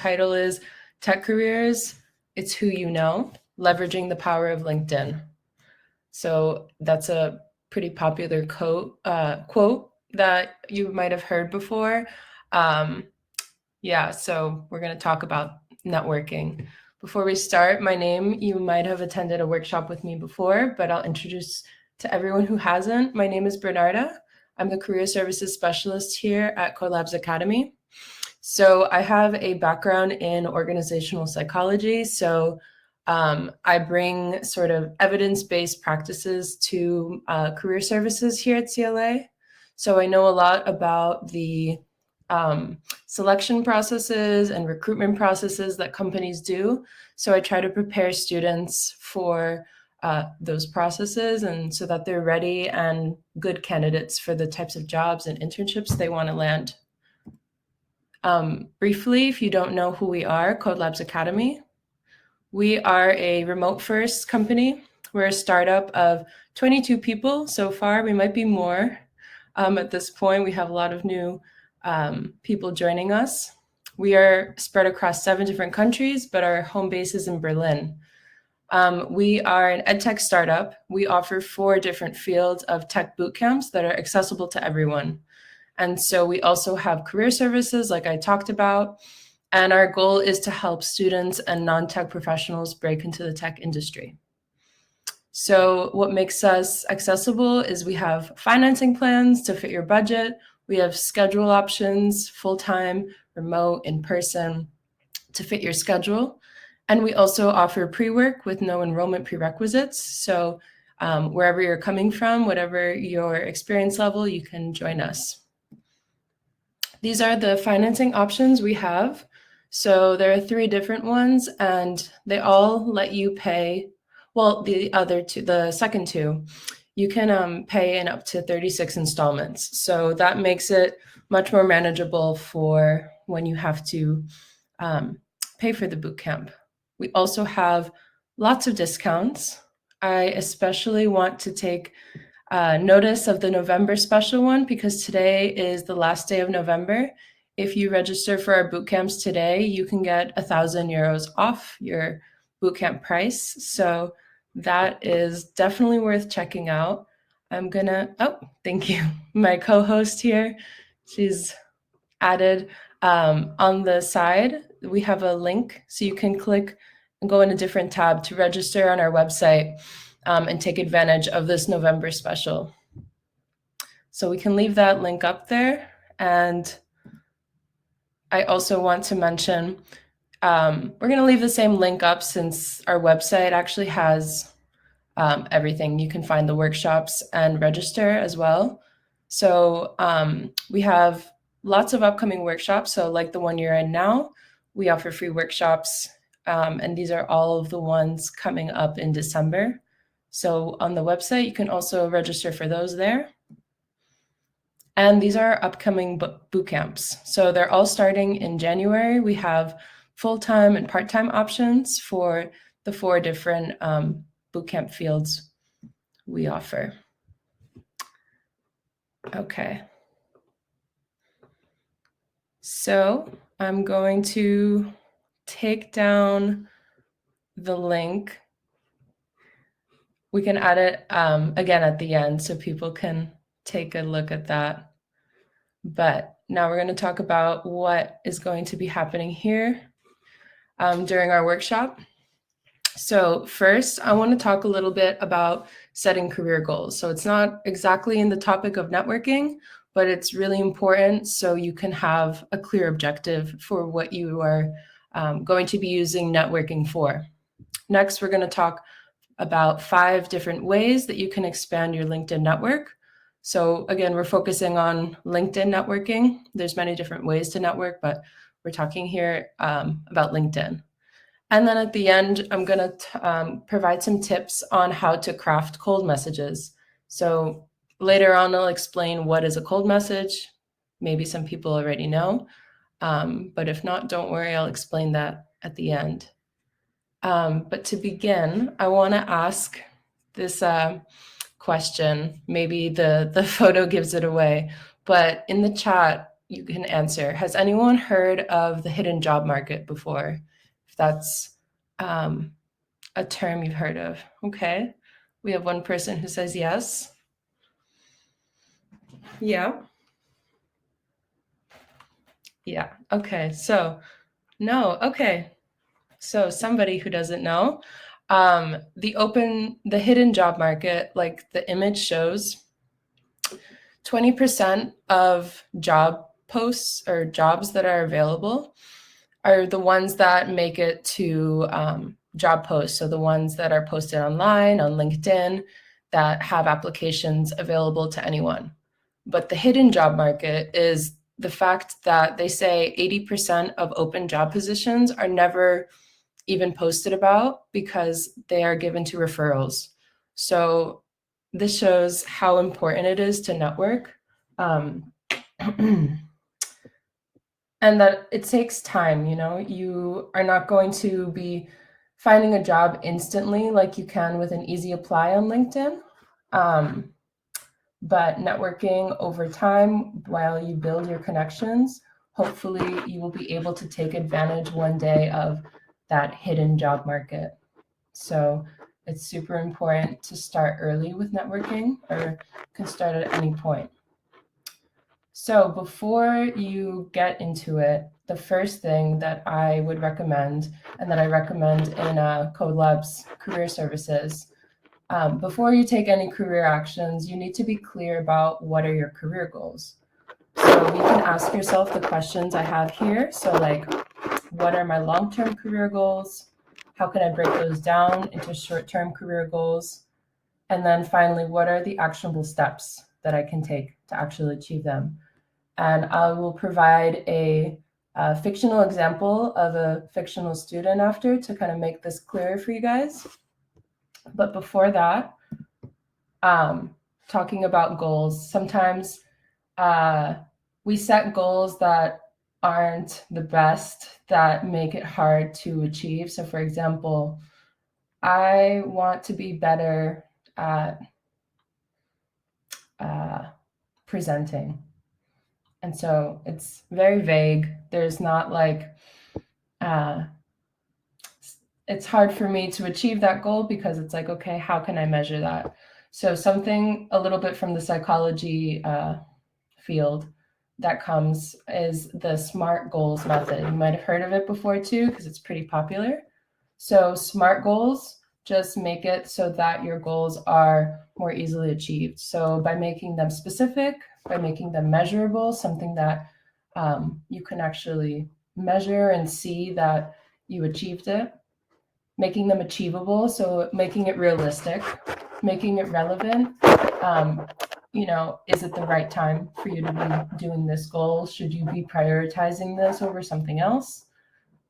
Title is Tech Careers, It's Who You Know, Leveraging the Power of LinkedIn. So that's a pretty popular quote that you might have heard before. So we're going to talk about networking. Before we start, my name, you might have attended a workshop with me before, but I'll introduce to everyone who hasn't. My name is Bernarda. I'm the Career Services Specialist here at CoLabs Academy. So I have a background in organizational psychology. So I bring sort of evidence-based practices to career services here at CLA. So I know a lot about the selection processes and recruitment processes that companies do. So I try to prepare students for those processes, and so that they're ready and good candidates for the types of jobs and internships they want to land. Briefly, if you don't know who we are, CoLabs Academy, we are a remote-first company. We're a startup of 22 people so far. We might be more at this point. We have a lot of new people joining us. We are spread across 7 different countries, but our home base is in Berlin. We are an edtech startup. We offer 4 different fields of tech bootcamps that are accessible to everyone. And so we also have career services, like I talked about, and our goal is to help students and non-tech professionals break into the tech industry. So what makes us accessible is we have financing plans to fit your budget. We have schedule options, full-time, remote, in person, to fit your schedule. And we also offer pre-work with no enrollment prerequisites. So wherever you're coming from, whatever your experience level, you can join us. These are the financing options we have. So there are 3 different ones, and they all let you pay. Well, the second 2, you can pay in up to 36 installments. So that makes it much more manageable for when you have to pay for the bootcamp. We also have lots of discounts. I especially want to take notice of the November special one, because today is the last day of November. If you register for our bootcamps today, you can get 1,000 euros off your bootcamp price. So that is definitely worth checking out. Thank you. My co-host here, she's added on the side, we have a link, so you can click and go in a different tab to register on our website and take advantage of this November special. So we can leave that link up there. And I also want to mention, we're going to leave the same link up since our website actually has everything. You can find the workshops and register as well. So we have lots of upcoming workshops. So like the one you're in now, we offer free workshops. And these are all of the ones coming up in December. So on the website, you can also register for those there. And these are upcoming boot camps. So they're all starting in January. We have full-time and part-time options for the 4 different bootcamp fields we offer. Okay. So I'm going to take down the link. We can add it again at the end so people can take a look at that. But now we're going to talk about what is going to be happening here during our workshop. So first, I want to talk a little bit about setting career goals. So it's not exactly in the topic of networking, but it's really important so you can have a clear objective for what you are going to be using networking for. Next, we're going to talk about 5 different ways that you can expand your LinkedIn network. So again, we're focusing on LinkedIn networking. There's many different ways to network, but we're talking here about LinkedIn. And then at the end, I'm going to provide some tips on how to craft cold messages. So later on, I'll explain what is a cold message. Maybe some people already know, but if not, don't worry, I'll explain that at the end. But to begin, I want to ask this question. Maybe the photo gives it away, but in the chat, you can answer. Has anyone heard of the hidden job market before? If that's a term you've heard of. Okay. We have one person who says yes. Yeah. Yeah. Okay. So, no. Okay. So, somebody who doesn't know, the hidden job market, like the image shows, 20% of job posts or jobs that are available are the ones that make it to job posts. So the ones that are posted online, on LinkedIn, that have applications available to anyone. But the hidden job market is the fact that they say 80% of open job positions are never even posted about because they are given to referrals. So this shows how important it is to network. And that it takes time. You are not going to be finding a job instantly like you can with an easy apply on LinkedIn. But networking over time while you build your connections, hopefully you will be able to take advantage one day of that hidden job market. So it's super important to start early with networking, or can start at any point. So before you get into it, the first thing that I would recommend, and that I recommend in Code Labs Career Services, before you take any career actions, you need to be clear about what are your career goals. So you can ask yourself the questions I have here. So like, what are my long-term career goals? How can I break those down into short-term career goals? And then finally, what are the actionable steps that I can take to actually achieve them? And I will provide a fictional example of a fictional student after to kind of make this clearer for you guys. But before that, talking about goals, sometimes we set goals that aren't the best, that make it hard to achieve. So for example, I want to be better at presenting. And so it's very vague. There's not like, it's hard for me to achieve that goal because it's like, okay, how can I measure that? So something a little bit from the psychology field that comes is the SMART goals method. You might have heard of it before too, because it's pretty popular. So SMART goals just make it so that your goals are more easily achieved. So by making them specific, by making them measurable, something that you can actually measure and see that you achieved it, making them achievable, so making it realistic, making it relevant. Is it the right time for you to be doing this goal? Should you be prioritizing this over something else?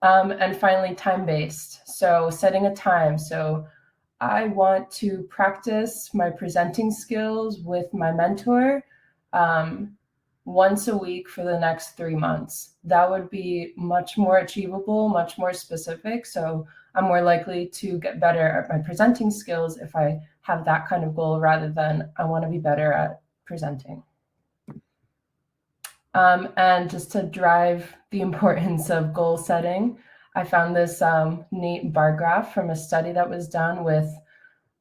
And finally, time-based. So setting a time. So I want to practice my presenting skills with my mentor once a week for the next 3 months. That would be much more achievable, much more specific. So I'm more likely to get better at my presenting skills if I have that kind of goal rather than I want to be better at presenting. And just to drive the importance of goal setting, I found this neat bar graph from a study that was done with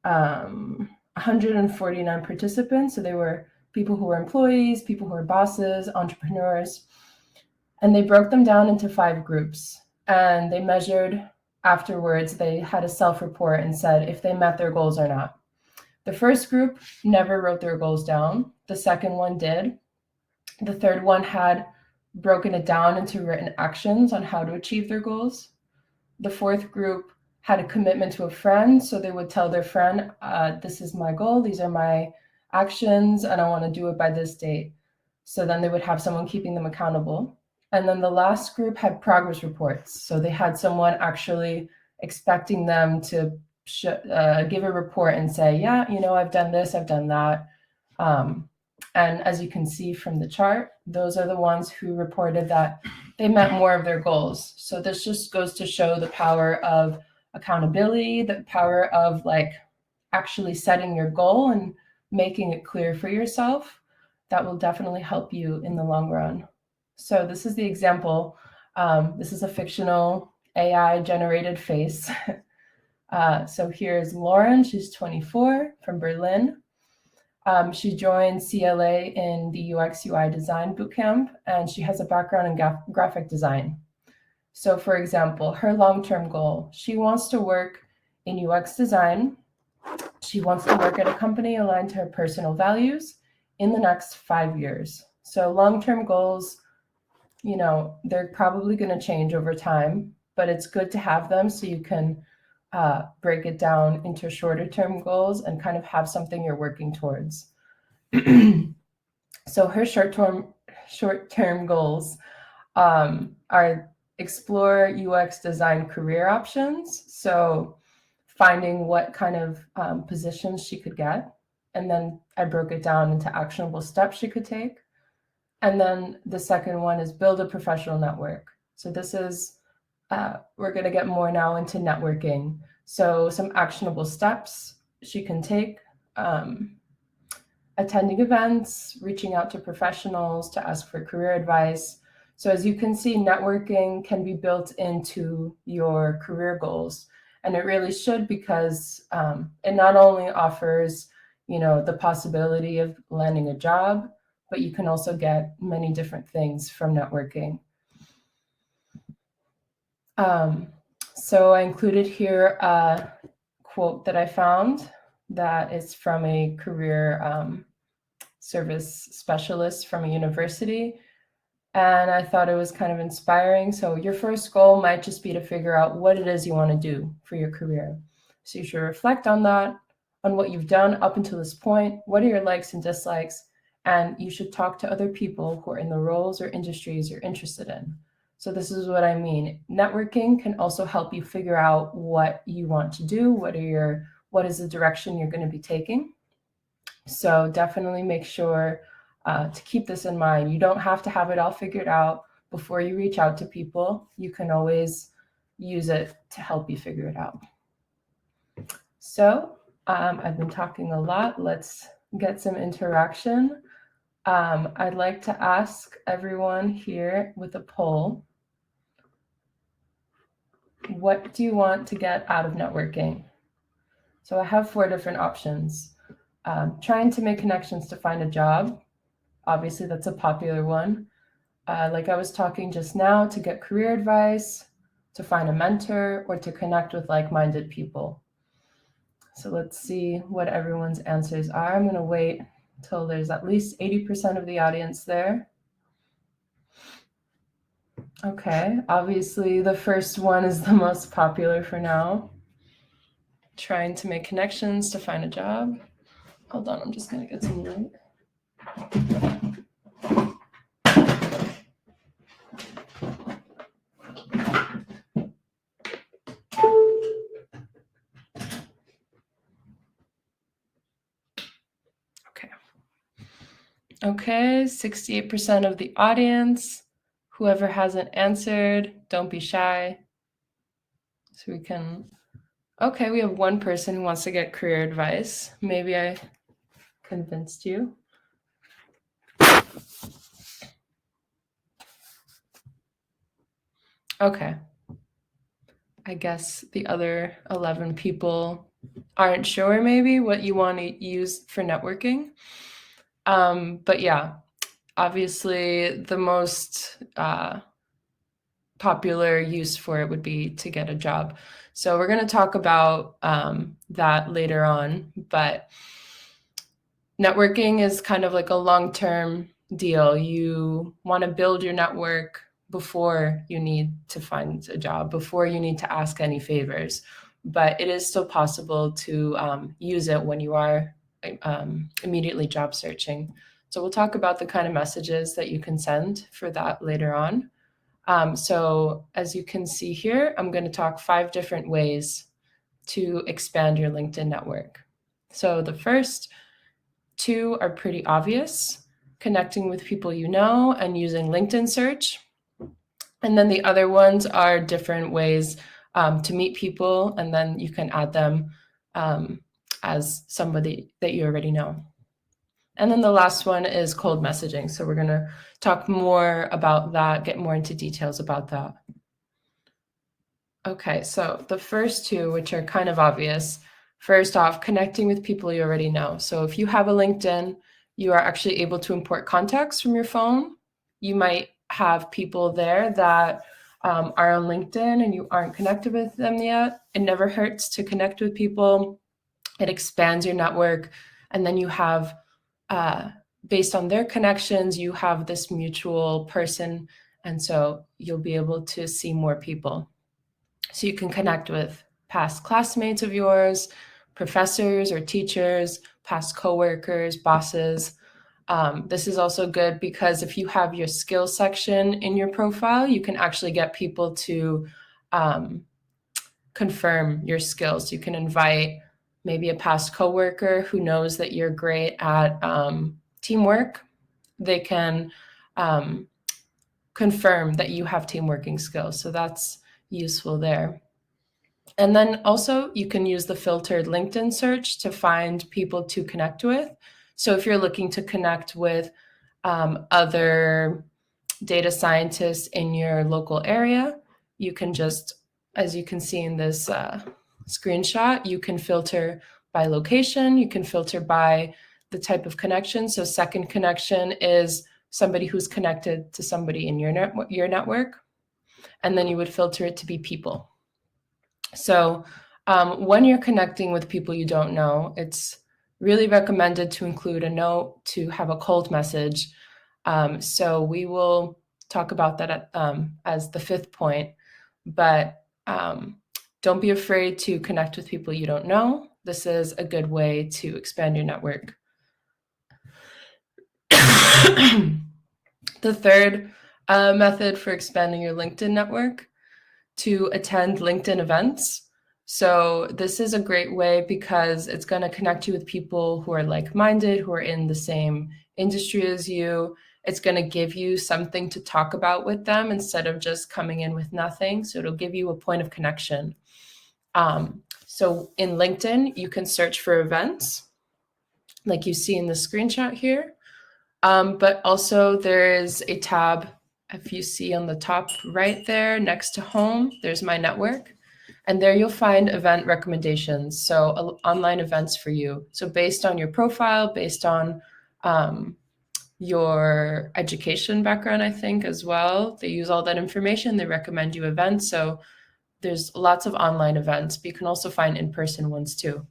149 participants. So they were people who were employees, people who were bosses, entrepreneurs, and they broke them down into 5 groups. And they measured afterwards, they had a self-report and said if they met their goals or not. The first group never wrote their goals down. The second one did. The third one had broken it down into written actions on how to achieve their goals. The fourth group had a commitment to a friend. So they would tell their friend, this is my goal, these are my actions, and I want to do it by this date. So then they would have someone keeping them accountable. And then the last group had progress reports. So they had someone actually expecting them to give a report and say, yeah, I've done this, I've done that. And as you can see from the chart, those are the ones who reported that they met more of their goals. So this just goes to show the power of accountability, the power of like actually setting your goal and making it clear for yourself. That will definitely help you in the long run. So this is the example. This is a fictional AI generated face. So here's Lauren. She's 24 from Berlin. She joined CLA in the UX UI design bootcamp, and she has a background in graphic design. So for example, her long-term goal, she wants to work in UX design. She wants to work at a company aligned to her personal values in the next 5 years. So long-term goals, they're probably going to change over time, but it's good to have them so you can break it down into shorter term goals and kind of have something you're working towards. So her short-term goals are explore UX design career options. So finding what kind of positions she could get. And then I broke it down into actionable steps she could take. And then the second one is build a professional network. So this is, we're going to get more now into networking. So some actionable steps she can take, attending events, reaching out to professionals to ask for career advice. So as you can see, networking can be built into your career goals. And it really should, because it not only offers, the possibility of landing a job, but you can also get many different things from networking. So I included here a quote that I found that is from a career service specialist from a university. And I thought it was kind of inspiring. So your first goal might just be to figure out what it is you want to do for your career. So you should reflect on that, on what you've done up until this point. What are your likes and dislikes? And you should talk to other people who are in the roles or industries you're interested in. So this is what I mean. Networking can also help you figure out what you want to do. What is the direction you're going to be taking? So definitely make sure to keep this in mind. You don't have to have it all figured out before you reach out to people. You can always use it to help you figure it out. So I've been talking a lot. Let's get some interaction. I'd like to ask everyone here with a poll, what do you want to get out of networking? So I have 4 different options. Trying to make connections to find a job. Obviously, that's a popular one. Like I was talking just now, to get career advice, to find a mentor, or to connect with like-minded people. So let's see what everyone's answers are. I'm going to wait till there's at least 80% of the audience there. Okay, obviously the first one is the most popular for now. Trying to make connections to find a job. Hold on, I'm just going to get some light. Okay, 68% of the audience. Whoever hasn't answered, don't be shy. So we can, okay, we have one person who wants to get career advice. Maybe I convinced you. Okay. I guess the other 11 people aren't sure maybe what you want to use for networking. But yeah, obviously the most popular use for it would be to get a job. So we're going to talk about that later on, but networking is kind of like a long-term deal. You want to build your network before you need to find a job, before you need to ask any favors. But it is still possible to use it when you are immediately job searching. So we'll talk about the kind of messages that you can send for that later on. So as you can see here, I'm going to talk 5 different ways to expand your LinkedIn network. So the first 2 are pretty obvious: connecting with people you know and using LinkedIn search. And then the other ones are different ways to meet people, and then you can add them as somebody that you already know. And then the last one is cold messaging. So we're going to talk more about that, get more into details about that. Okay, so the first two, which are kind of obvious, first off, connecting with people you already know. So if you have a LinkedIn, you are actually able to import contacts from your phone. You might have people there that are on LinkedIn and you aren't connected with them yet. It never hurts to connect with people. It expands your network. And then you have, based on their connections, you have this mutual person. And so you'll be able to see more people. So you can connect with past classmates of yours, professors or teachers, past coworkers, bosses. This is also good because if you have your skills section in your profile, you can actually get people to confirm your skills. You can invite maybe a past coworker who knows that you're great at teamwork. They can confirm that you have team working skills. So that's useful there. And then also you can use the filtered LinkedIn search to find people to connect with. So if you're looking to connect with other data scientists in your local area, you can just, as you can see in this screenshot, you can filter by location, you can filter by the type of connection. So second connection is somebody who's connected to somebody in your network, and then you would filter it to be people. So when you're connecting with people you don't know, it's really recommended to include a note, to have a cold message. So we will talk about that as the fifth point, but don't be afraid to connect with people you don't know. This is a good way to expand your network. The third method for expanding your LinkedIn network, to attend LinkedIn events. So this is a great way because it's going to connect you with people who are like-minded, who are in the same industry as you. It's going to give you something to talk about with them instead of just coming in with nothing. So it'll give you a point of connection. So in LinkedIn, you can search for events like you see in the screenshot here. But also there is a tab, if you see on the top right there next to home, there's my network. And there you'll find event recommendations. So online events for you. So based on your profile, based on your education background, I think as well, they use all that information. They recommend you events. So there's lots of online events, but you can also find in-person ones too.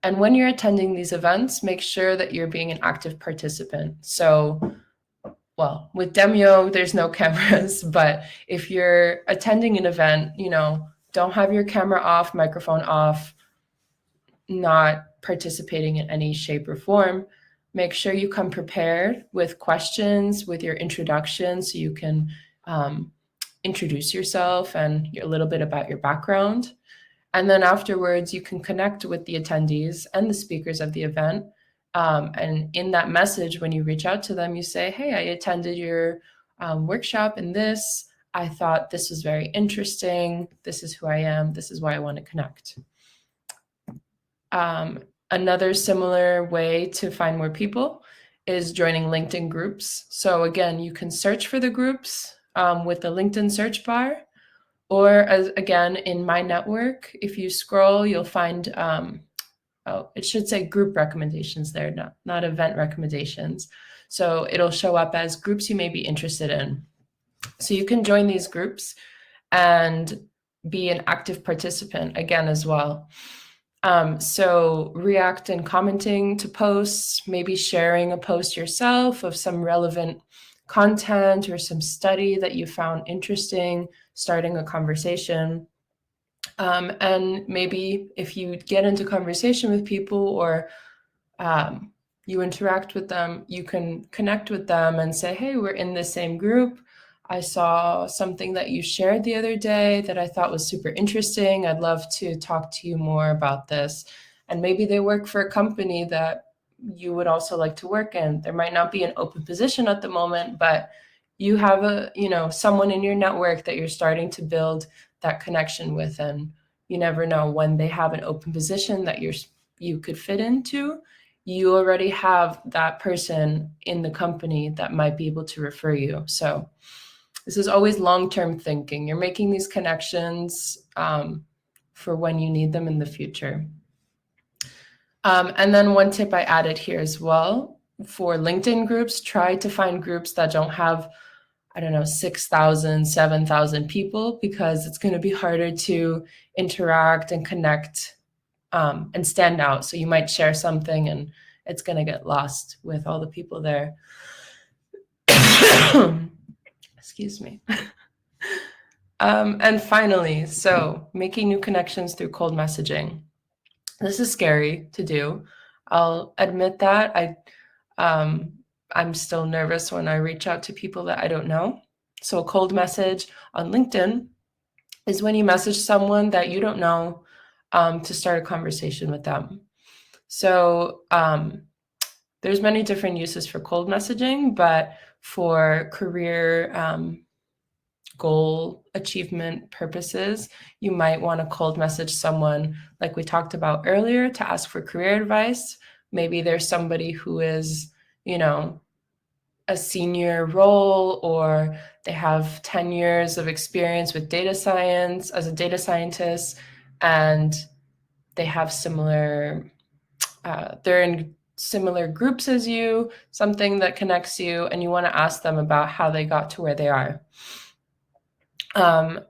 And when you're attending these events, make sure that you're being an active participant. So, well, with Demio, there's no cameras, but if you're attending an event, don't have your camera off, microphone off, not participating in any shape or form. Make sure you come prepared with questions, with your introduction, so you can introduce yourself and a little bit about your background. And then afterwards, you can connect with the attendees and the speakers of the event. And in that message, when you reach out to them, you say, hey, I attended your workshop in this. I thought this was very interesting. This is who I am. This is why I want to connect. Another similar way to find more people is joining LinkedIn groups. So again, you can search for the groups with the LinkedIn search bar. Or again, in my network, if you scroll, you'll find, it should say group recommendations there, not event recommendations. So it'll show up as groups you may be interested in. So you can join these groups and be an active participant again as well. So react and commenting to posts, maybe sharing a post yourself of some relevant content or some study that you found interesting, starting a conversation. And maybe if you get into conversation with people or you interact with them, you can connect with them and say, hey, we're in the same group. I saw something that you shared the other day that I thought was super interesting. I'd love to talk to you more about this. And maybe they work for a company that you would also like to work in. There might not be an open position at the moment, but you have someone in your network that you're starting to build that connection with. And you never know when they have an open position that you could fit into. you already have that person in the company that might be able to refer you. So this is always long-term thinking. You're making these connections for when you need them in the future. And then one tip I added here as well, for LinkedIn groups, try to find groups that don't have, I don't know, 6,000, 7,000 people, because it's going to be harder to interact and connect and stand out. So you might share something and it's going to get lost with all the people there. Excuse me. And finally, so making new connections through cold messaging. This is scary to do. I'll admit that. I'm still nervous when I reach out to people that I don't know. So a cold message on LinkedIn is when you message someone that you don't know to start a conversation with them. So there's many different uses for cold messaging, but for career goal achievement purposes, you might want to cold message someone like we talked about earlier to ask for career advice. Maybe there's somebody who is, you know, a senior role, or they have 10 years of experience with data science as a data scientist, and they have similar, they're in similar groups as you, something that connects you, and you want to ask them about how they got to where they are.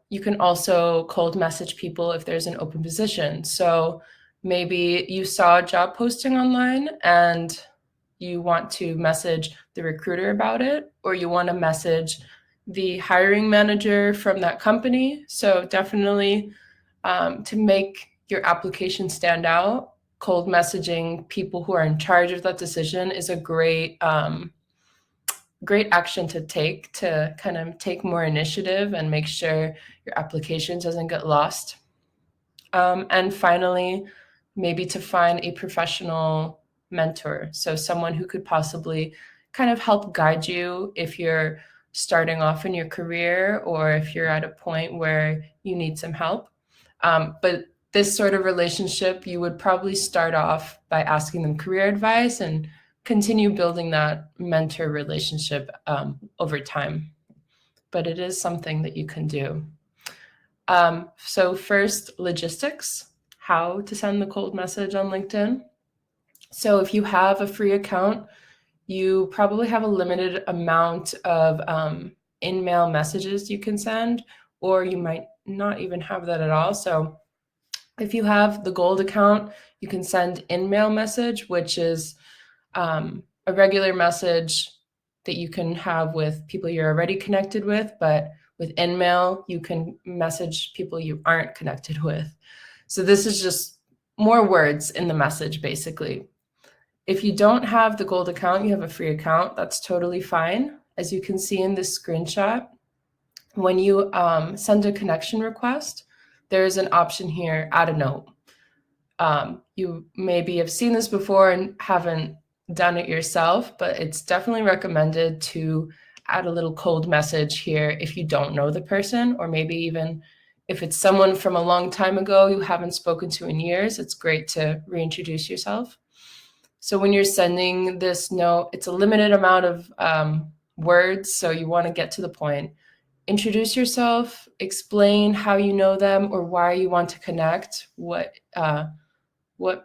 You can also cold message people if there's an open position. So maybe you saw a job posting online and you want to message the recruiter about it, or you want to message the hiring manager from that company. So definitely to make your application stand out, cold messaging people who are in charge of that decision is a great great action to take to kind of take more initiative and make sure your application doesn't get lost. And finally, maybe to find a professional mentor. So someone who could possibly kind of help guide you if you're starting off in your career, or if you're at a point where you need some help. But this sort of relationship, you would probably start off by asking them career advice and continue building that mentor relationship over time. But it is something that you can do. So first, logistics, how to send the cold message on LinkedIn. So if you have a free account, you probably have a limited amount of in-mail messages you can send, or you might not even have that at all. So if you have the gold account, you can send in-mail message, which is a regular message that you can have with people you're already connected with, but with InMail, you can message people you aren't connected with. So this is just more words in the message, basically. If you don't have the gold account, you have a free account, that's totally fine. As you can see in this screenshot, when you send a connection request, there is an option here, add a note. You maybe have seen this before and haven't done it yourself, but it's definitely recommended to add a little cold message here if you don't know the person, or maybe even if it's someone from a long time ago you haven't spoken to in years, it's great to reintroduce yourself. So when you're sending this note, it's a limited amount of words, so you want to get to the point. Introduce yourself, explain how you know them or why you want to connect, what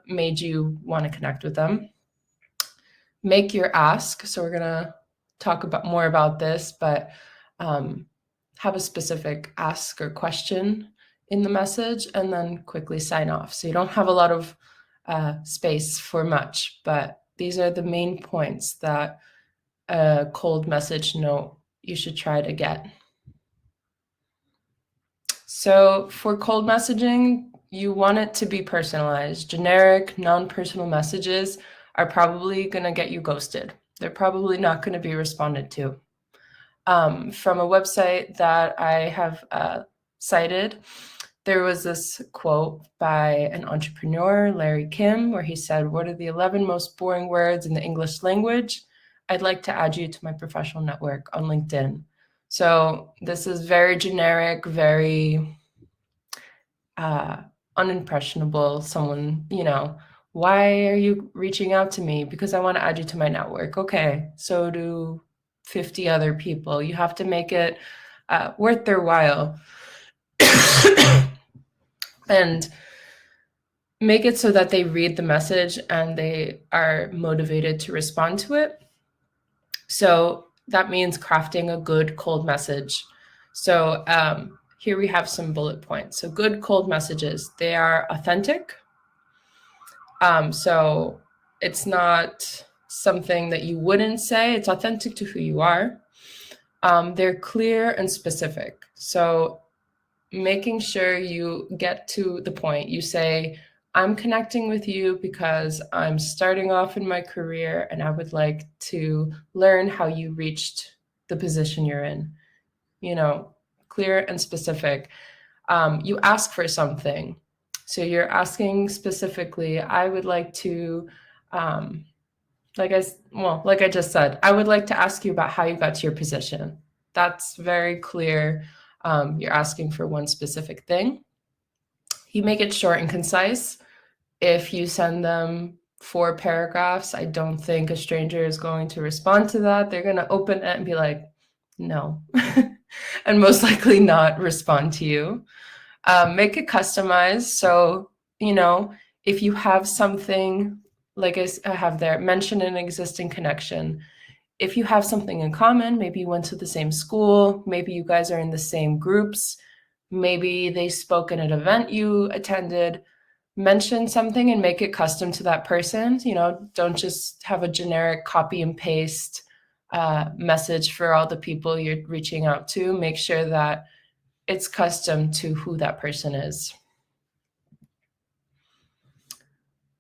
made you want to connect with them. Make your ask. So we're going to talk more about this, but have a specific ask or question in the message, and then quickly sign off. So you don't have a lot of space for much, but these are the main points that a cold message note you should try to get. So for cold messaging, you want it to be personalized. Generic, non-personal messages are probably going to get you ghosted. They're probably not going to be responded to. From a website that I have cited, there was this quote by an entrepreneur, Larry Kim, where he said, "What are the 11 most boring words in the English language? I'd like to add you to my professional network on LinkedIn." So this is very generic, very unimpressionable. Someone, Why are you reaching out to me? Because I want to add you to my network. Okay, so do 50 other people. You have to make it worth their while. And make it so that they read the message and they are motivated to respond to it. So that means crafting a good cold message. So here we have some bullet points. So good cold messages, they are authentic. So it's not something that you wouldn't say, it's authentic to who you are. They're clear and specific. So making sure you get to the point. You say, I'm connecting with you because I'm starting off in my career and I would like to learn how you reached the position you're in. You know, clear and specific. You ask for something. So you're asking specifically, I would like to, like I just said, I would like to ask you about how you got to your position. That's very clear. You're asking for one specific thing. You make it short and concise. If you send them 4 paragraphs, I don't think a stranger is going to respond to that. They're going to open it and be like, no, and most likely not respond to you. Make it customized. So, if you have something, like I have there, mention an existing connection. If you have something in common, maybe you went to the same school, maybe you guys are in the same groups, maybe they spoke at an event you attended, mention something and make it custom to that person. Don't just have a generic copy and paste message for all the people you're reaching out to. Make sure that it's custom to who that person is.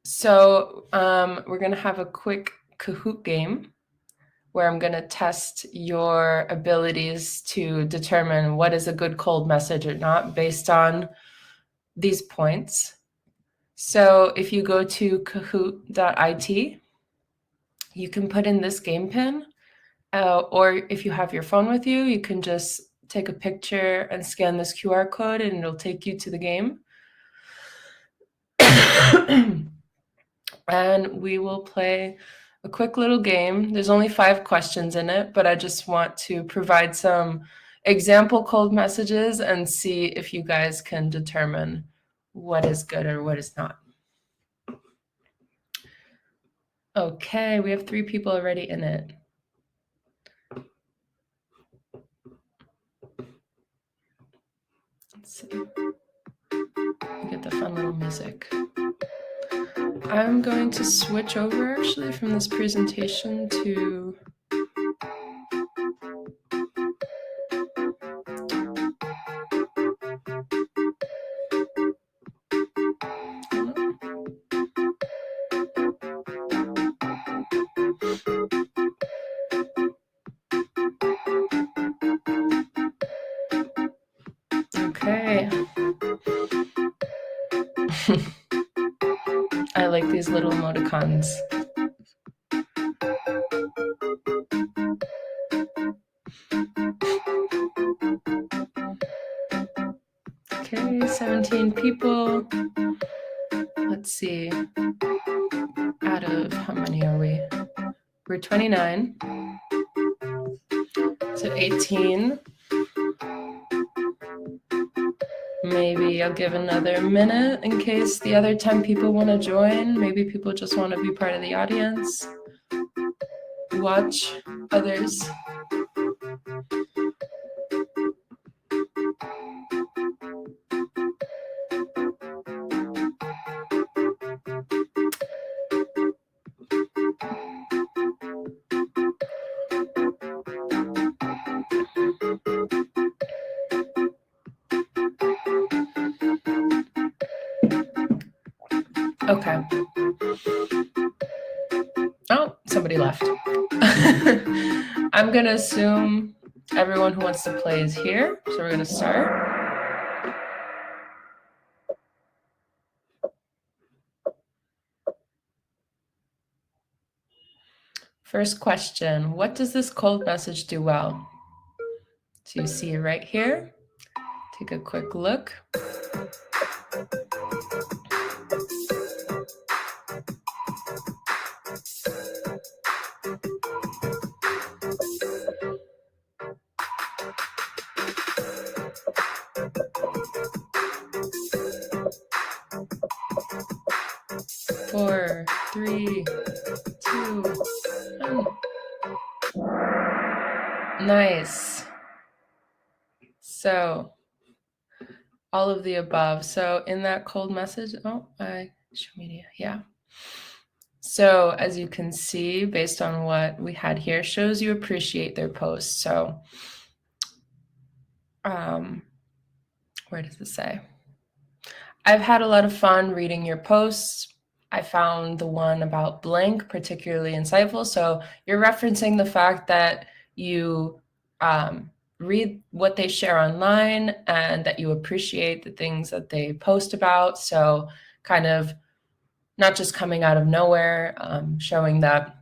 So we're going to have a quick Kahoot game where I'm going to test your abilities to determine what is a good cold message or not based on these points. So if you go to kahoot.it, you can put in this game pin, or if you have your phone with you, you can just take a picture and scan this QR code and it'll take you to the game. And we will play a quick little game. There's only 5 questions in it, but I just want to provide some example cold messages and see if you guys can determine what is good or what is not. Okay, we have 3 people already in it. Let's see. You get the fun little music. I'm going to switch over actually from this presentation to okay. I like these little emoticons. Okay, 17 people. Let's see. Out of how many are we? We're 29. So 18. Maybe I'll give another minute in case the other 10 people want to join. Maybe people just want to be part of the audience. Watch others. Okay. Oh, somebody left. I'm going to assume everyone who wants to play is here. So we're going to start. First question, what does this cold message do well? So you see it right here. Take a quick look. 4, 3, 2, 1. Nice. So all of the above. So in that cold message, show media, yeah. So as you can see, based on what we had here, shows you appreciate their posts. So where does it say? I've had a lot of fun reading your posts. I found the one about blank particularly insightful. So you're referencing the fact that you read what they share online and that you appreciate the things that they post about. So kind of not just coming out of nowhere, showing that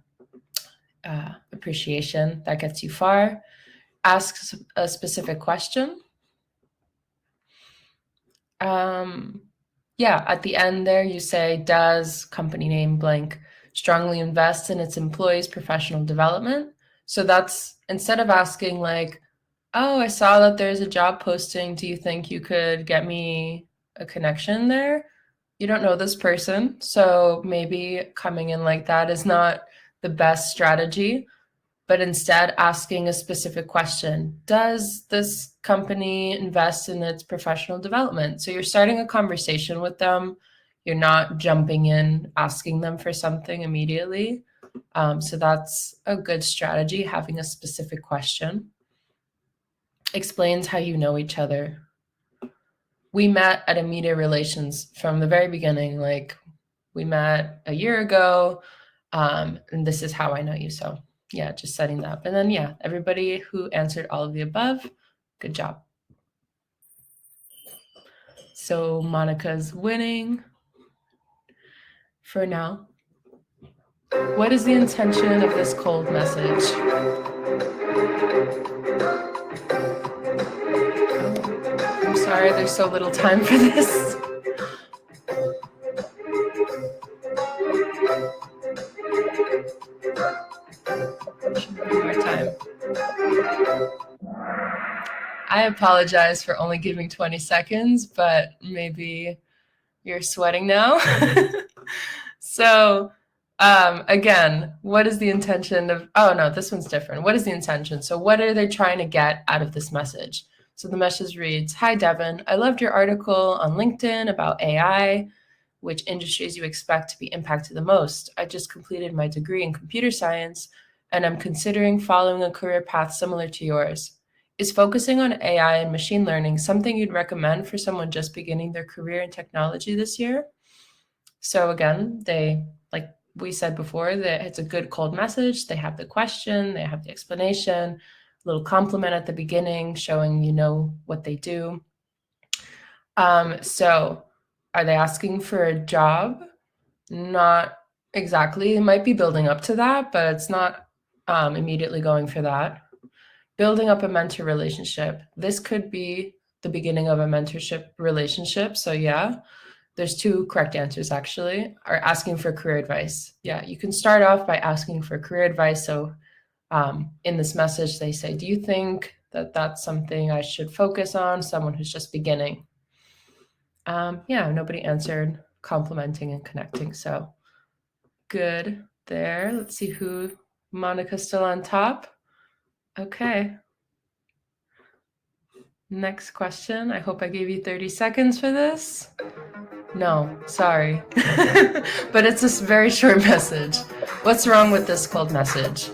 appreciation that gets you far. Ask a specific question. Yeah, at the end there you say, does company name blank strongly invest in its employees' professional development? So that's instead of asking like, oh, I saw that there's a job posting. Do you think you could get me a connection there? You don't know this person. So maybe coming in like that is not the best strategy, but instead asking a specific question. Does this company invest in its professional development? So you're starting a conversation with them. You're not jumping in, asking them for something immediately. So that's a good strategy, having a specific question. Explains how you know each other. We met at a media relations from the very beginning. Like we met a year ago, and this is how I know you. So yeah, just setting that up. And then yeah, everybody who answered all of the above, good job. So Monica's winning for now. What is the intention of this cold message? Oh, I'm sorry, there's so little time for this. Should be more time. I apologize for only giving 20 seconds, but maybe you're sweating now. So again, what is the intention of, oh no, this one's different. What is the intention? So what are they trying to get out of this message? So the message reads, hi, Devin, I loved your article on LinkedIn about AI, which industries you expect to be impacted the most. I just completed my degree in computer science, and I'm considering following a career path similar to yours. Is focusing on AI and machine learning something you'd recommend for someone just beginning their career in technology this year? So again, they, like we said before, that it's a good cold message. They have the question, they have the explanation, a little compliment at the beginning, showing you know what they do. So are they asking for a job? Not exactly. It might be building up to that, but it's not immediately going for that. Building up a mentor relationship. This could be the beginning of a mentorship relationship. So yeah, there's two correct answers actually. Are asking for career advice. Yeah, you can start off by asking for career advice. So in this message, they say, do you think that that's something I should focus on? Someone who's just beginning. Yeah, nobody answered complimenting and connecting. So good there. Let's see who, Monica's still on top. Okay. Next question. I hope I gave you 30 seconds for this. No, sorry. But it's a very short message. What's wrong with this cold message?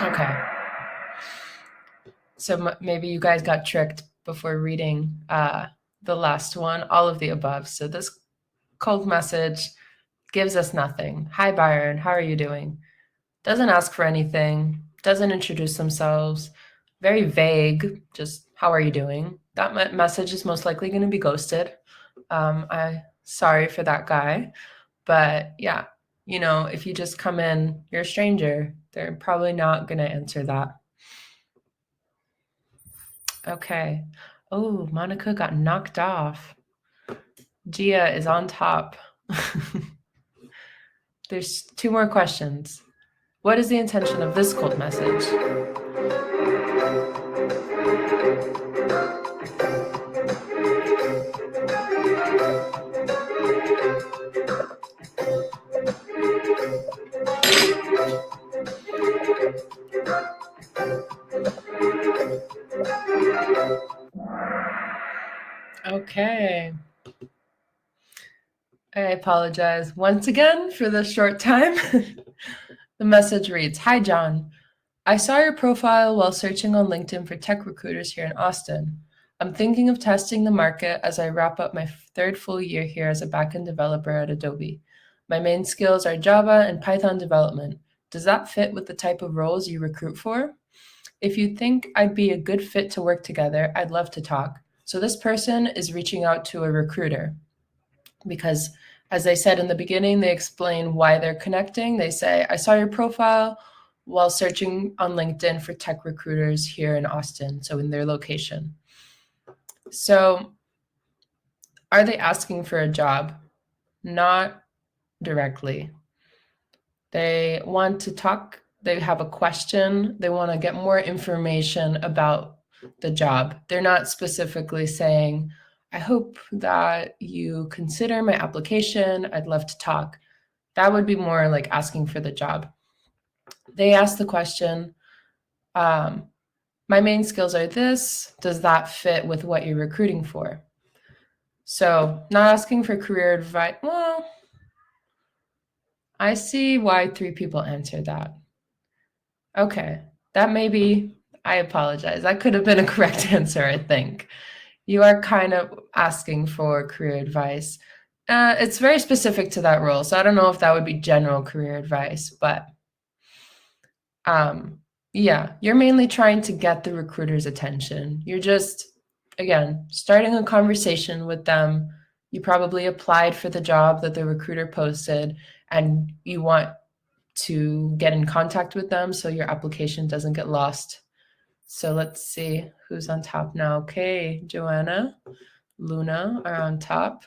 Okay. So maybe you guys got tricked before reading the last one, all of the above. So this cold message gives us nothing. Hi, Byron. How are you doing? Doesn't ask for anything, doesn't introduce themselves, very vague, just how are you doing? That message is most likely going to be ghosted. Sorry for that guy. But yeah, you know, if you just come in, you're a stranger, they're probably not going to answer that. Okay. Oh, Monica got knocked off. Gia is on top. There's 2 more questions. What is the intention of this cold message? Okay. I apologize once again for the short time. The message reads, "Hi, John. I saw your profile while searching on LinkedIn for tech recruiters here in Austin. I'm thinking of testing the market as I wrap up my 3rd full year here as a backend developer at Adobe. My main skills are Java and Python development. Does that fit with the type of roles you recruit for? If you think I'd be a good fit to work together, I'd love to talk." So this person is reaching out to a recruiter because, as I said in the beginning, they explain why they're connecting. They say, "I saw your profile while searching on LinkedIn for tech recruiters here in Austin," so in their location. So are they asking for a job? Not directly. They want to talk, they have a question, they want to get more information about the job. They're not specifically saying, "I hope that you consider my application. I'd love to talk." That would be more like asking for the job. They ask the question, "My main skills are this. Does that fit with what you're recruiting for?" So, not asking for career advice. Well, I see why 3 people answered that. Okay, that may be, I apologize. That could have been a correct answer, I think. You are kind of asking for career advice. It's very specific to that role, so I don't know if that would be general career advice, but yeah, you're mainly trying to get the recruiter's attention. You're just, again, starting a conversation with them. You probably applied for the job that the recruiter posted, and you want to get in contact with them so your application doesn't get lost. So let's see who's on top now. Okay, Joanna, Luna are on top.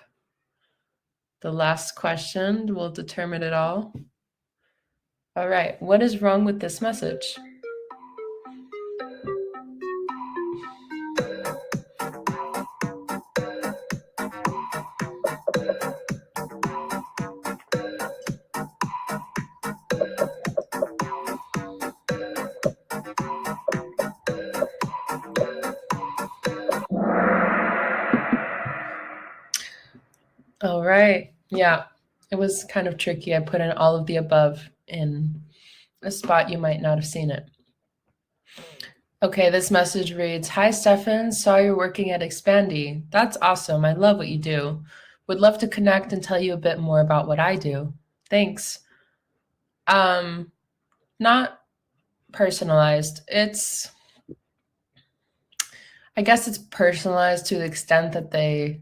The last question will determine it all. All right, what is wrong with this message? All right. Yeah, it was kind of tricky. I put in all of the above in a spot you might not have seen it. Okay, this message reads, "Hi, Stefan. Saw you're working at Expandy. That's awesome. I love what you do. Would love to connect and tell you a bit more about what I do. Thanks." Not personalized. I guess it's personalized to the extent that they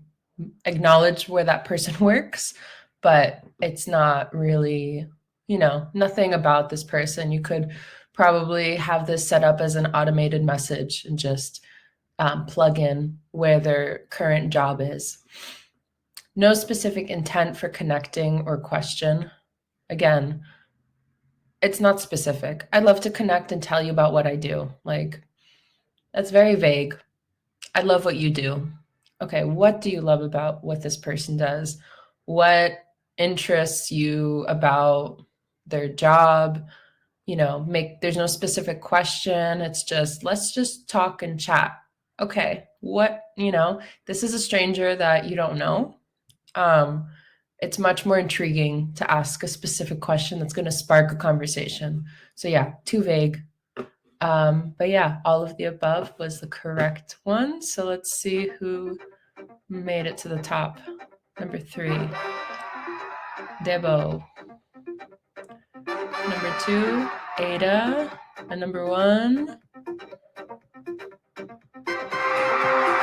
acknowledge where that person works, but it's not really, nothing about this person. You could probably have this set up as an automated message and just plug in where their current job is. No specific intent for connecting or question. Again, it's not specific. I'd love to connect and tell you about what I do. Like, that's very vague. I love what you do. Okay, what do you love about what this person does? What interests you about their job? There's no specific question. It's just, let's just talk and chat. Okay, this is a stranger that you don't know. It's much more intriguing to ask a specific question that's going to spark a conversation. So yeah, too vague. But yeah, all of the above was the correct one. So let's see who made it to the top. Number 3, Debo. Number 2, Ada. And number 1,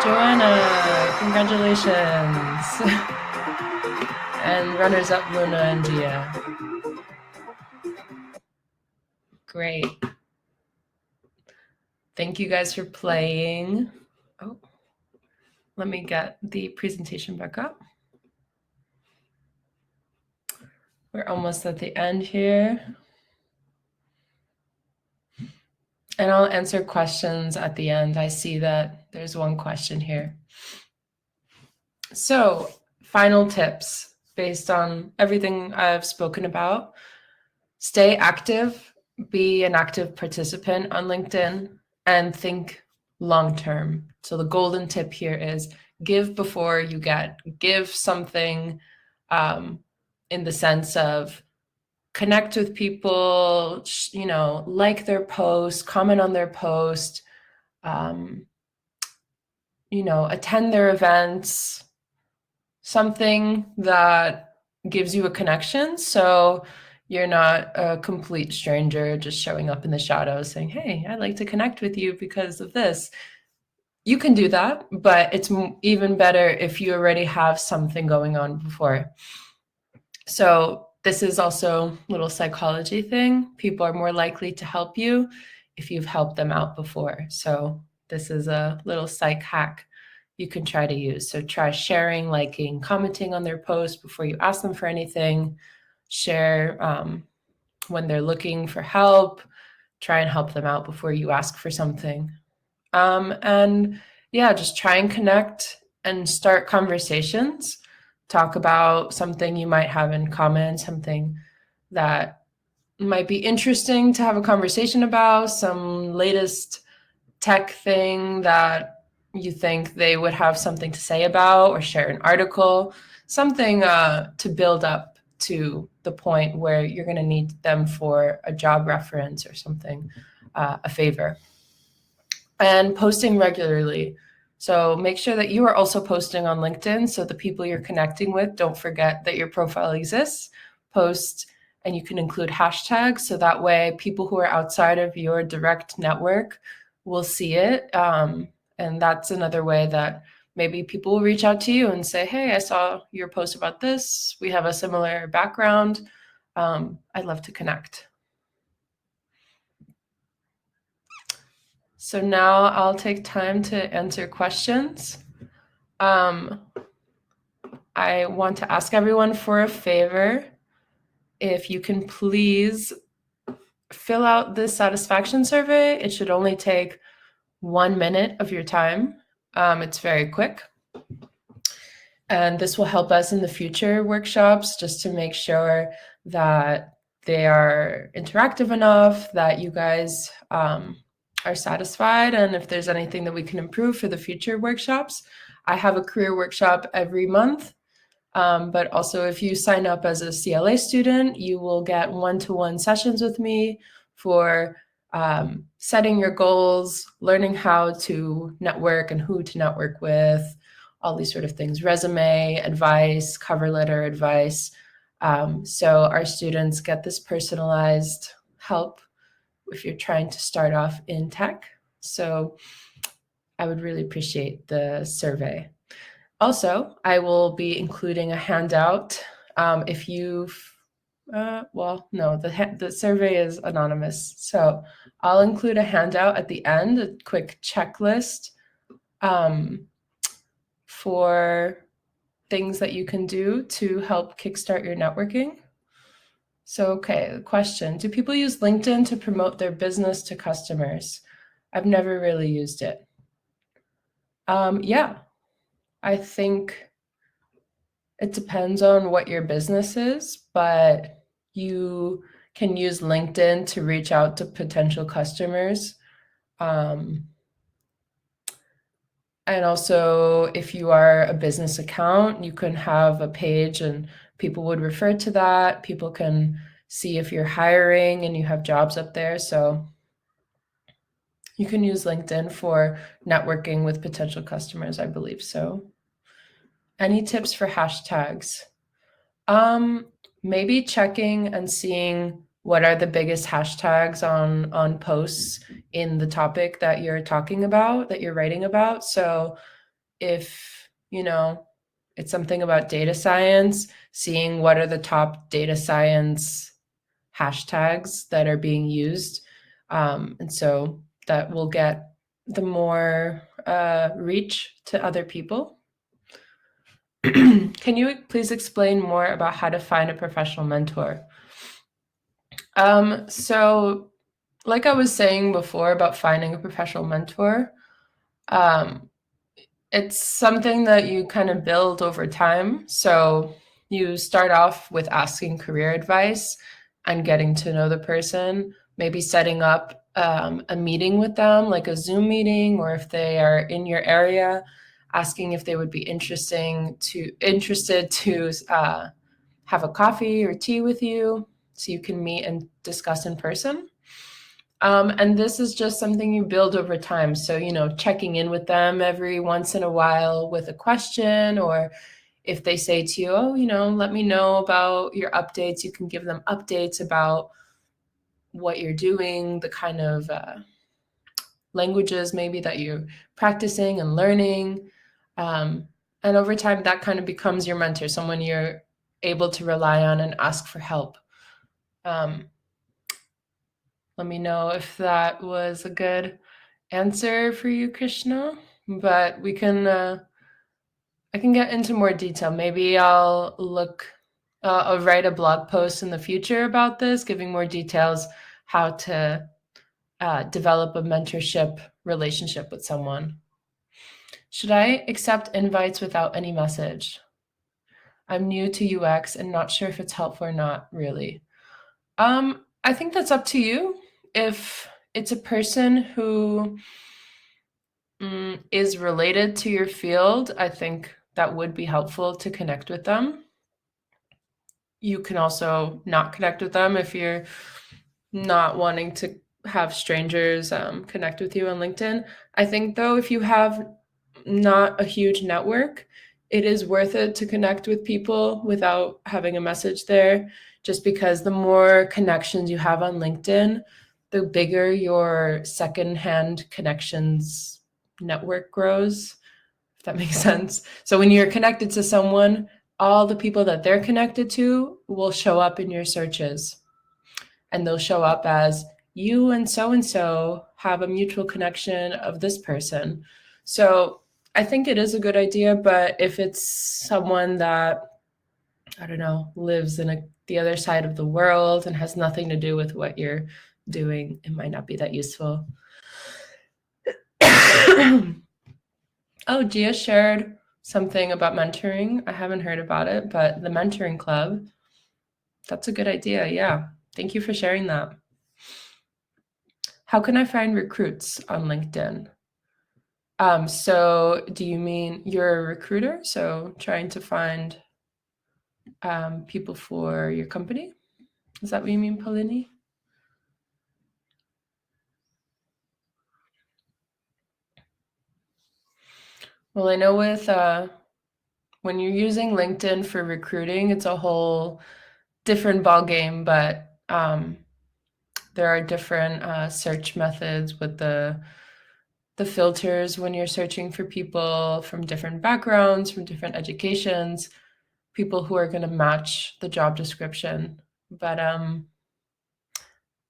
Joanna. Congratulations. And runners up, Luna and Gia. Great. Thank you guys for playing. Oh, let me get the presentation back up. We're almost at the end here. And I'll answer questions at the end. I see that there's one question here. So, final tips based on everything I've spoken about. Stay active, be an active participant on LinkedIn, and think long term. So, the golden tip here is give before you get. Give something in the sense of connect with people, like their post, comment on their post, um, attend their events, something that gives you a connection. So you're not a complete stranger just showing up in the shadows saying, hey, I'd like to connect with you because of this. You can do that, but it's even better if you already have something going on before. So this is also a little psychology thing. People are more likely to help you if you've helped them out before. So this is a little psych hack you can try to use. So try sharing, liking, commenting on their post before you ask them for anything. Share when they're looking for help. Try and help them out before you ask for something. And yeah, just try and connect and start conversations. Talk about something you might have in common, something that might be interesting to have a conversation about, some latest tech thing that you think they would have something to say about, or share an article, something to build up to the point where you're going to need them for a job reference or something, a favor. And posting regularly. So make sure that you are also posting on LinkedIn so the people you're connecting with don't forget that your profile exists. Post, and you can include hashtags so that way people who are outside of your direct network will see it. And that's another way that maybe people will reach out to you and say, hey, I saw your post about this. We have a similar background. I'd love to connect. So now I'll take time to answer questions. I want to ask everyone for a favor. If you can please fill out this satisfaction survey. It should only take 1 minute of your time. It's very quick. And this will help us in the future workshops just to make sure that they are interactive enough, that you guys are satisfied, and if there's anything that we can improve for the future workshops. I have a career workshop every month, but also if you sign up as a CLA student, you will get one-to-one sessions with me for setting your goals, learning how to network and who to network with, all these sort of things, resume advice, cover letter advice. So our students get this personalized help if you're trying to start off in tech. So I would really appreciate the survey. Also, I will be including a handout if you've, the survey is anonymous. So I'll include a handout at the end, a quick checklist for things that you can do to help kickstart your networking. So, okay, the question, do people use LinkedIn to promote their business to customers? I've never really used it. Yeah, I think it depends on what your business is, but you can use LinkedIn to reach out to potential customers. And also, if you are a business account, you can have a page and people would refer to that. People can see if you're hiring and you have jobs up there. So you can use LinkedIn for networking with potential customers, I believe so. Any tips for hashtags? Maybe checking and seeing what are the biggest hashtags on posts in the topic that you're talking about, that you're writing about. So if, it's something about data science, seeing what are the top data science hashtags that are being used. And so that will get the more reach to other people. Can you please explain more about how to find a professional mentor? So like I was saying before about finding a professional mentor, um, it's something that you kind of build over time. So you start off with asking career advice and getting to know the person, maybe setting up a meeting with them, like a Zoom meeting, or if they are in your area, asking if they would be interested to have a coffee or tea with you so you can meet and discuss in person. And this is just something you build over time. So, checking in with them every once in a while with a question, or if they say to you, oh, let me know about your updates, you can give them updates about what you're doing, the kind of languages maybe that you're practicing and learning. Um, and over time, that kind of becomes your mentor, someone you're able to rely on and ask for help. Um, Let me know if that was a good answer for you, Krishna. But I can get into more detail. Maybe I'll write a blog post in the future about this, giving more details how to develop a mentorship relationship with someone. Should I accept invites without any message? I'm new to UX and not sure if it's helpful or not, really. I think that's up to you. If it's a person who is related to your field, I think that would be helpful to connect with them. You can also not connect with them if you're not wanting to have strangers connect with you on LinkedIn. I think, though, if you have not a huge network, it is worth it to connect with people without having a message there, just because the more connections you have on LinkedIn, the bigger your secondhand connections network grows, if that makes sense. So when you're connected to someone, all the people that they're connected to will show up in your searches, and they'll show up as you and so have a mutual connection of this person. So I think it is a good idea, but if it's someone that, I don't know, lives in the other side of the world and has nothing to do with what you're doing, it might not be that useful. Oh, Gia shared something about mentoring. I haven't heard about it, but the mentoring club, that's a good idea. Yeah. Thank you for sharing that. How can I find recruits on LinkedIn? So do you mean you're a recruiter? So trying to find people for your company? Is that what you mean, Paulini? Well, I know with when you're using LinkedIn for recruiting, it's a whole different ball game, but there are different search methods with the filters when you're searching for people from different backgrounds, from different educations, people who are going to match the job description. But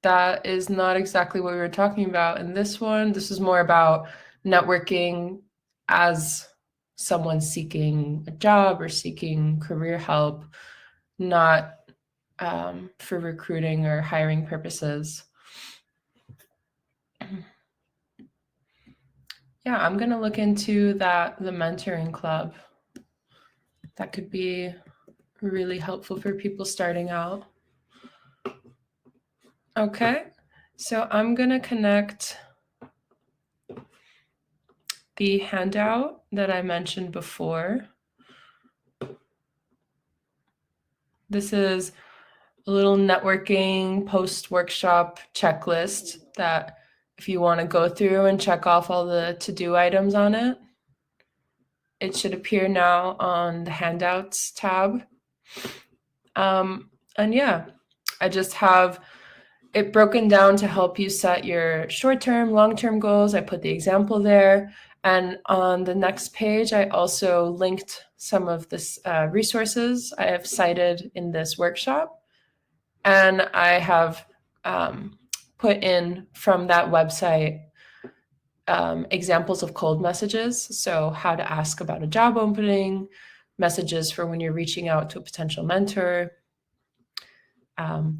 that is not exactly what we were talking about in this one. This is more about networking as someone seeking a job or seeking career help, not for recruiting or hiring purposes. Yeah, I'm going to look into the mentoring club. That could be really helpful for people starting out. Okay, so I'm going to connect the handout that I mentioned before. This is a little networking post-workshop checklist that if you want to go through and check off all the to-do items on it, it should appear now on the handouts tab. And yeah, I just have it broken down to help you set your short-term, long-term goals. I put the example there. And on the next page, I also linked some of this resources I have cited in this workshop. And I have put in from that website examples of cold messages. So how to ask about a job opening, messages for when you're reaching out to a potential mentor.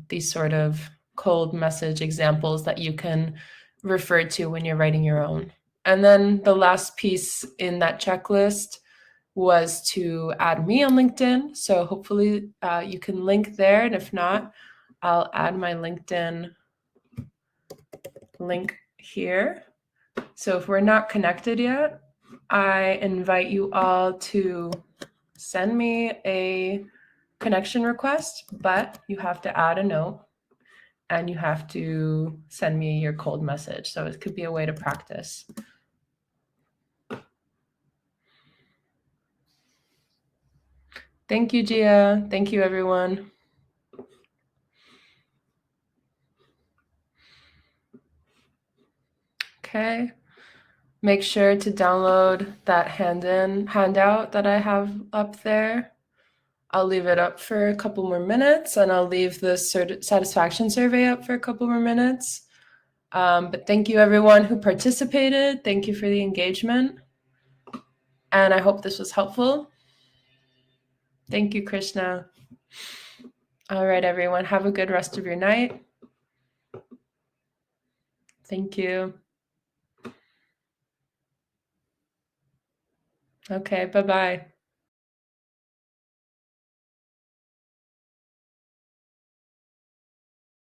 These sort of cold message examples that you can refer to when you're writing your own. And then the last piece in that checklist was to add me on LinkedIn. So hopefully you can link there. And if not, I'll add my LinkedIn link here. So if we're not connected yet, I invite you all to send me a connection request, but you have to add a note and you have to send me your cold message. So it could be a way to practice. Thank you, Gia. Thank you, everyone. Okay. Make sure to download that handout that I have up there. I'll leave it up for a couple more minutes, and I'll leave the satisfaction survey up for a couple more minutes. But thank you, everyone who participated. Thank you for the engagement. And I hope this was helpful. Thank you, Krishna. All right, everyone. Have a good rest of your night. Thank you. Okay, bye-bye.